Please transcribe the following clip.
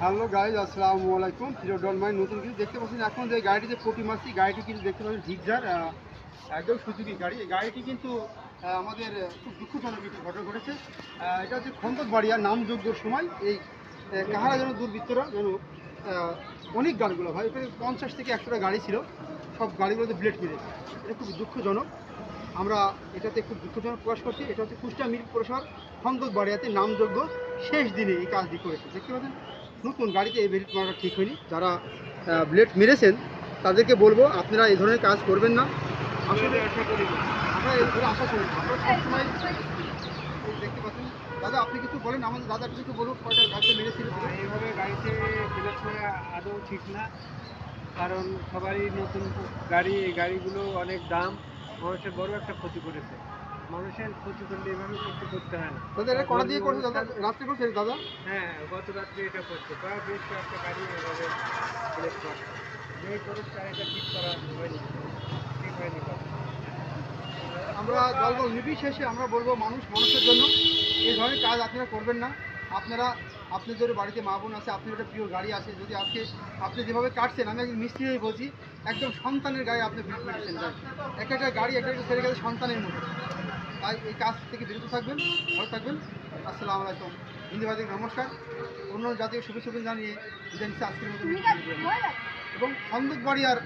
Hello guys, আসসালামু আলাইকুম। প্রিয় ডলমাই নতুন কিছু দেখতে পাচ্ছেন। এখন যে গাড়িটি যে পটি মারছি, গাড়িটি কিন্তু দেখতে পাচ্ছেন জিগজার, একদম সুযোগী গাড়ি। এই গাড়িটি কিন্তু আমাদের খুব দুঃখজনক একটি ঘটনা ঘটেছে। এটা হচ্ছে খন্দকবাড়িয়া নামযজ্ঞর সময় এই কাহারা যেন দুর্বৃত্তরা যেন অনেক গাড়িগুলো ভাই, এখানে 50 থেকে 100টা গাড়ি ছিল, সব গাড়িগুলোতে ব্লেড মেরেছে। এটা খুব দুঃখজনক। আমরা এটাতে খুব দুঃখজনক প্রকাশ করছি। এটা হচ্ছে কুষ্টিয়া মিরপুর পৌরসভার খন্দকবাড়িয়াতে নামযজ্ঞ শেষ দিনে এই কাজটি করেছে। দেখতে পাচ্ছেন নতুন গাড়িতে এই ব্লেড মারাটা ঠিক হয়নি। যারা ব্লেড মেরেছেন তাদেরকে বলবো আপনারা এই ধরনের কাজ করবেন না। আসলে আমরা এই ধরে আশা করি আমরা সবসময় দেখতে পাচ্ছেন। দাদা আপনি কিছু বলেন, আমাদের দাদা কিছু বলুন, কয়টা গাড়িতে মেরেছিল। এইভাবে গাড়িতে ব্লেড মারা আদৌ ঠিক না, কারণ সবারই নতুন গাড়ি, এই গাড়িগুলো অনেক দাম, মানুষের বড় একটা ক্ষতি করেছে। মানুষের ক্ষতি করলে এভাবে ক্ষতি করতে হয় না। দাদা এটা কটা দিয়ে করছে দাদা, রাত্রে করছে দাদা? হ্যাঁ, গত রাত্রে এটা করছে, প্রায় বেশ কয়েকটা গাড়ি এভাবে ব্লেড মারছে। যেই করেছে এটা ঠিক করা হয়নি, ঠিক হয়নি কথা। আমরা বলবো নির্বিশেষে আমরা বলবো মানুষ মানুষের জন্য এই ধরনের কাজ আপনারা করবেন না। আপনারা আপনাদের বাড়িতে মা বোন আছে, আপনার একটা প্রিয় গাড়ি আছে, যদি আজকে আপনি যেভাবে কাটছেন, আমি একজন মিস্ত্রি হয়ে বলছি, একদম সন্তানের গায়ে আপনি বিট মেরেছেন। এক একটা গাড়ি একটা একটা ছেড়ে গেছে সন্তানের মতো। তাই এই কাজ থেকে বিরত থাকবেন, ভালো থাকবেন। আসসালামু আলাইকুম। হিন্দি ভাষিক নমস্কার, অন্য জাতীয় শুভেচ্ছা জানিয়ে বিদায় নিচ্ছি আজকের মতো। এবং খন্দকবাড়িয়ার